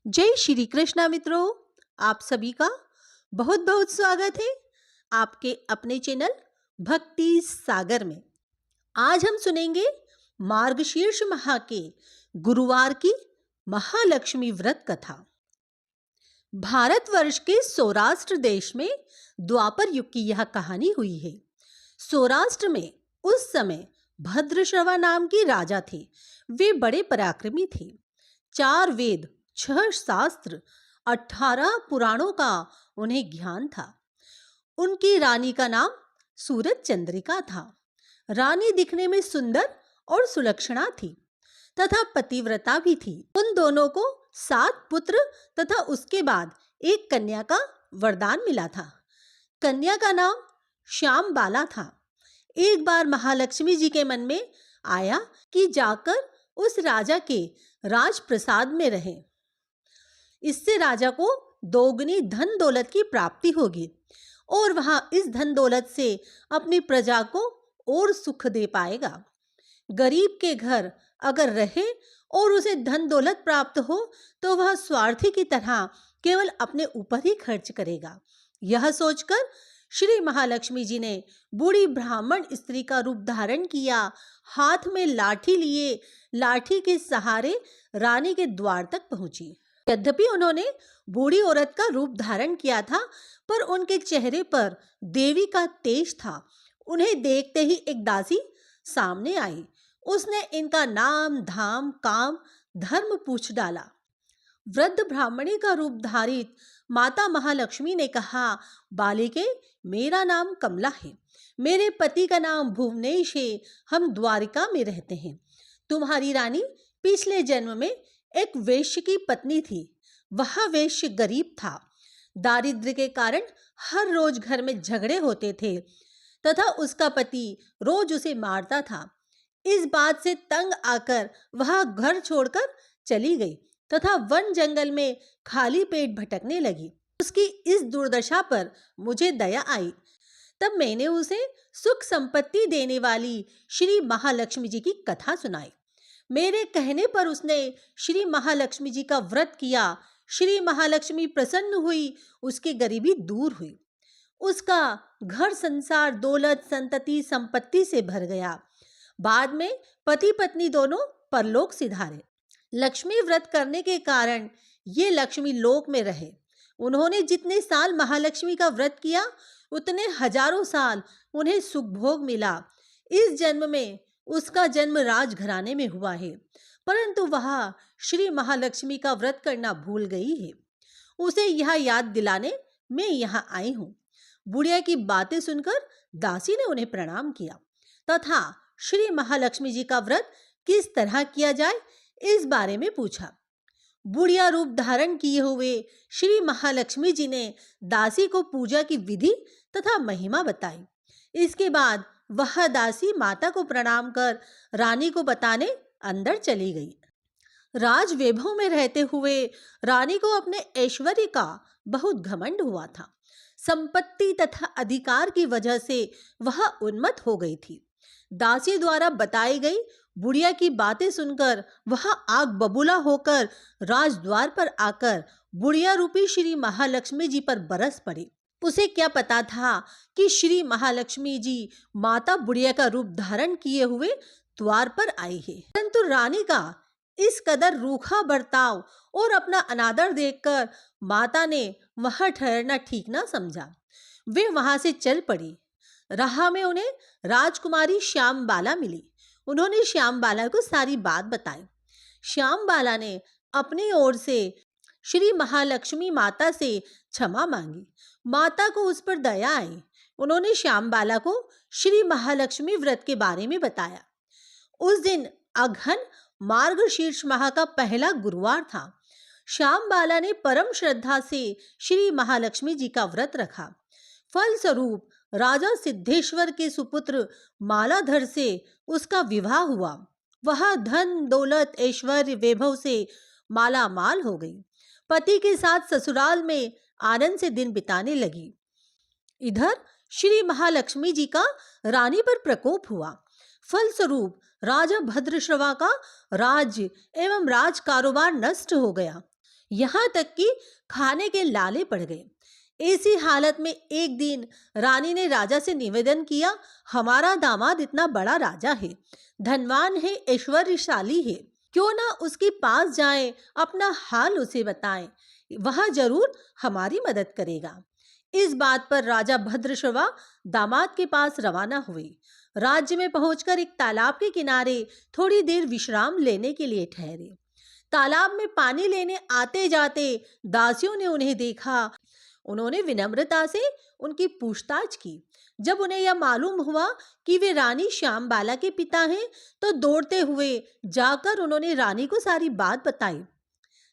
जय श्री कृष्णा मित्रों, आप सभी का बहुत बहुत स्वागत है आपके अपने चैनल भक्ति सागर में। आज हम सुनेंगे मार्गशीर्ष माह के गुरुवार की महालक्ष्मी व्रत कथा। भारतवर्ष के सौराष्ट्र देश में द्वापर युग की यह कहानी हुई है। सौराष्ट्र में उस समय भद्रश्रवा नाम की राजा थे। वे बड़े पराक्रमी थे। 4 वेद, 6 शास्त्र, 18 पुराणों का उन्हें ज्ञान था। उनकी रानी का नाम सूरज चंद्रिका था। रानी दिखने में सुंदर और सुलक्षणा थी तथा पतिव्रता भी थी। उन दोनों को 7 पुत्र तथा उसके बाद एक कन्या का वरदान मिला था। कन्या का नाम श्याम बाला था। एक बार महालक्ष्मी जी के मन में आया कि जाकर उस राजा के राजप्रसाद में रहे। इससे राजा को दोगुनी धन दौलत की प्राप्ति होगी और वह इस धन दौलत से अपनी प्रजा को और सुख दे पाएगा। गरीब के घर अगर रहे और उसे धन दौलत प्राप्त हो तो वह स्वार्थी की तरह केवल अपने ऊपर ही खर्च करेगा। यह सोचकर श्री महालक्ष्मी जी ने बूढ़ी ब्राह्मण स्त्री का रूप धारण किया। हाथ में लाठी लिए लाठी के सहारे रानी के द्वार तक पहुंची। यद्यपि उन्होंने बूढ़ी औरत का रूप धारण किया था, पर उनके चेहरे पर देवी का तेज था। उन्हें देखते ही एक दासी सामने आई। उसने इनका नाम, धाम, काम, धर्म पूछ डाला। वृद्ध ब्राह्मणी का रूप धारित माता महालक्ष्मी ने कहा, बालिके, मेरा नाम कमला है। मेरे पति का नाम भुवनेश है। हम द्वारिका में रहते हैं। तुम्हारी रानी पिछले जन्म में एक वेश्य की पत्नी थी। वह वेश्य गरीब था। दारिद्र्य के कारण हर रोज घर में झगड़े होते थे तथा उसका पति रोज उसे मारता था। इस बात से तंग आकर वह घर छोड़कर चली गई तथा वन जंगल में खाली पेट भटकने लगी। उसकी इस दुर्दशा पर मुझे दया आई। तब मैंने उसे सुख संपत्ति देने वाली श्री महालक्ष्मी जी की कथा सुनाई। मेरे कहने पर उसने श्री महालक्ष्मी जी का व्रत किया। श्री महालक्ष्मी प्रसन्न हुई। उसकी गरीबी दूर हुई। उसका घर संसार दौलत संतति संपत्ति से भर गया। बाद में पति पत्नी दोनों परलोक सिधारे। लक्ष्मी व्रत करने के कारण ये लक्ष्मी लोक में रहे। उन्होंने जितने साल महालक्ष्मी का व्रत किया उतने हजारों साल उन्हें सुख भोग मिला। इस जन्म में उसका जन्म राजघराने में हुआ है, परंतु वह श्री महालक्ष्मी का व्रत करना भूल गई है। उसे यह याद दिलाने मैं यहाँ आई हूँ। बुढ़िया की बातें सुनकर दासी ने उन्हें प्रणाम किया तथा श्री महालक्ष्मी जी का व्रत किस तरह किया जाए इस बारे में पूछा। बुढ़िया रूप धारण किए हुए श्री महालक्ष्मी जी ने दासी को पूजा की विधि तथा महिमा बताई। इसके बाद वह दासी माता को प्रणाम कर रानी को बताने अंदर चली गई। राज वैभव में रहते हुए रानी को अपने ऐश्वर्य का बहुत घमंड हुआ था। संपत्ति तथा अधिकार की वजह से वह उन्मत्त हो गई थी। दासी द्वारा बताई गई बुढ़िया की बातें सुनकर वह आग बबूला होकर राजद्वार पर आकर बुढ़िया रूपी श्री महालक्ष्मी जी पर बरस पड़ी। उसे क्या पता था कि श्री महालक्ष्मी जी माता बुढ़िया का रूप धारण किए हुए द्वार पर आई है। परंतु रानी का इस कदर रूखा बर्ताव और अपना अनादर देखकर माता ने वहां ठहरना ठीक ना समझा। वे वहां से चल पड़ी। राह में उन्हें राजकुमारी श्याम बाला मिली। उन्होंने श्याम बाला को सारी बात बताई। श्याम बाला ने अपनी ओर से श्री महालक्ष्मी माता से क्षमा मांगी। माता को उस पर दया आई। उन्होंने श्याम बाला को श्री महालक्ष्मी व्रत के बारे में बताया। उस दिन अघन मार्गशीर्ष माह का पहला गुरुवार था। श्याम बाला ने परम श्रद्धा से श्री महालक्ष्मी जी का व्रत रखा। फलस्वरूप राजा सिद्धेश्वर के सुपुत्र मालाधर से उसका विवाह हुआ। वह धन दौलत ऐश्वर्य वैभव से माला माल हो गई। पति के साथ ससुराल में आनंद से दिन बिताने लगी। इधर श्री महालक्ष्मी जी का रानी पर प्रकोप हुआ। फलस्वरूप राजा भद्रश्रवा का राज्य एवं राज कारोबार नष्ट हो गया। यहाँ तक कि खाने के लाले पड़ गए। ऐसी हालत में एक दिन रानी ने राजा से निवेदन किया, हमारा दामाद इतना बड़ा राजा है, धनवान है, ऐश्वर्यशाली है, क्यों ना उसके पास जाएं, अपना हाल उसे बताएं, वह जरूर हमारी मदद करेगा। इस बात पर राजा भद्रश्रवा दामाद के पास रवाना हुए। राज्य में पहुंचकर एक तालाब के किनारे थोड़ी देर विश्राम लेने के लिए ठहरे। तालाब में पानी लेने आते जाते दासियों ने उन्हें देखा। उन्होंने विनम्रता से उनकी पूछताछ की। जब उन्हें यह मालूम हुआ कि वे रानी श्यामबाला के पिता हैं, तो दौड़ते हुए जाकर उन्होंने रानी को सारी बात बताई।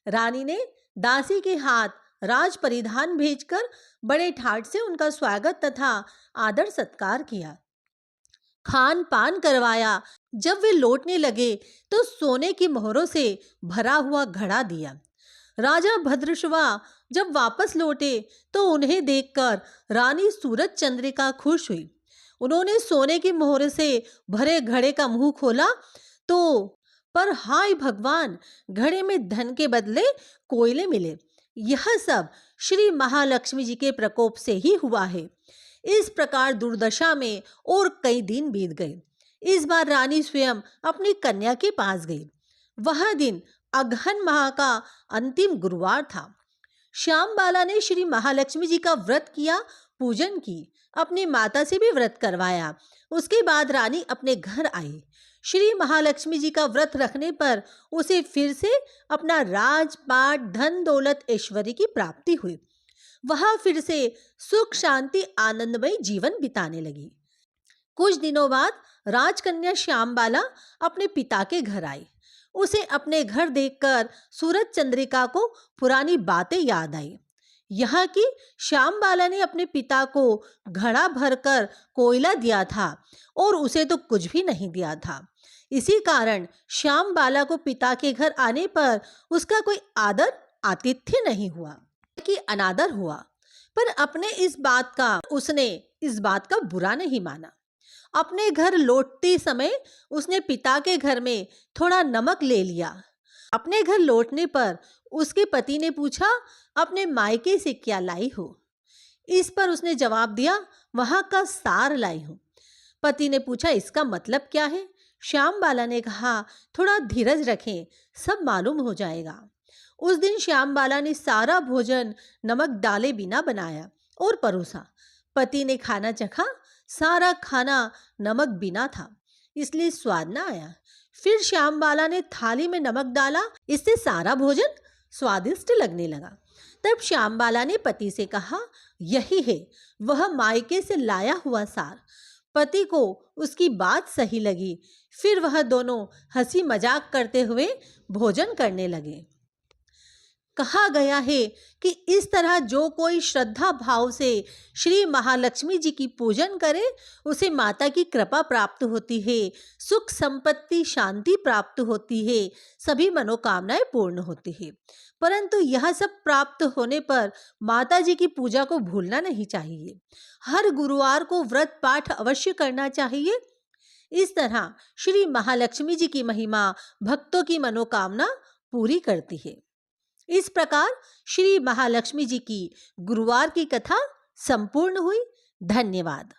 रानी ने दासी के हाथ राज परिधान भेजकर बड़े ठाट से उनका स्वागत तथा आदर सत्कार किया, खान पान करवाया। जब वे लौटने लगे तो सोने की मोहरों से भरा हुआ घड़ा दिया। राजा भद्रश्वा जब वापस लौटे तो उन्हें देखकर रानी सूरज चंद्रिका खुश हुई। उन्होंने सोने की मोहर से भरे घड़े का मुंह खोला तो पर हाय भगवान, घड़े में धन के बदले कोयले मिले। यह सब श्री महालक्ष्मी जी के प्रकोप से ही हुआ है। इस प्रकार दुर्दशा में और कई दिन बीत गए। इस बार रानी स्वयं अपनी कन्या के पास गई। वह दिन अगहन माह का अंतिम गुरुवार था। श्यामबाला ने श्री महालक्ष्मी जी का व्रत किया, पूजन की, अपनी माता से भी व्रत करवाया। उसके बाद रानी अपने घर आई। श्री महालक्ष्मी जी का व्रत रखने पर उसे फिर से अपना राजपाट, धन दौलत, ऐश्वर्य की प्राप्ति हुई। वह फिर से सुख शांति आनंदमय जीवन बिताने लगी। कुछ दिनों बाद राजकन्या श्यामबाला अपने पिता के घर आई। उसे अपने घर देखकर सूरज चंद्रिका को पुरानी बातें याद आई। यहाँ की श्यामबाला ने अपने पिता को घड़ा भरकर कोयला दिया था और उसे तो कुछ भी नहीं दिया था। इसी कारण श्यामबाला को पिता के घर आने पर उसका कोई आदर आतिथ्य नहीं हुआ कि अनादर हुआ। पर उसने इस बात का बुरा नहीं माना। अपने घर लौटते समय उसने पिता के घर में थोड़ा नमक ले लिया। अपने घर लौटने पर उसके पति ने पूछा, अपने मायके से क्या लाई हो? इस पर उसने जवाब दिया, वहां का सार लाई हूं। पति ने पूछा, इसका मतलब क्या है? श्यामबाला ने कहा, थोड़ा धीरज रखें, सब मालूम हो जाएगा। उस दिन श्यामबाला ने सारा भोजन नमक डाले बिना बनाया और परोसा। पति ने खाना चखा, सारा खाना नमक बिना था, इसलिए स्वाद ना आया। फिर श्यामबाला ने थाली में नमक डाला, इससे सारा भोजन स्वादिष्ट लगने लगा। तब श्यामबाला ने पति से कहा, यही है वह मायके से लाया हुआ सार। पति को उसकी बात सही लगी। फिर वह दोनों हंसी मजाक करते हुए भोजन करने लगे। कहा गया है कि इस तरह जो कोई श्रद्धा भाव से श्री महालक्ष्मी जी की पूजन करे, उसे माता की कृपा प्राप्त होती है, सुख संपत्ति शांति प्राप्त होती है, सभी मनोकामनाएं पूर्ण होती है। परंतु यह सब प्राप्त होने पर माता जी की पूजा को भूलना नहीं चाहिए। हर गुरुवार को व्रत पाठ अवश्य करना चाहिए। इस तरह श्री महालक्ष्मी जी की महिमा भक्तों की मनोकामना पूरी करती है। इस प्रकार श्री महालक्ष्मी जी की गुरुवार की कथा संपूर्ण हुई। धन्यवाद।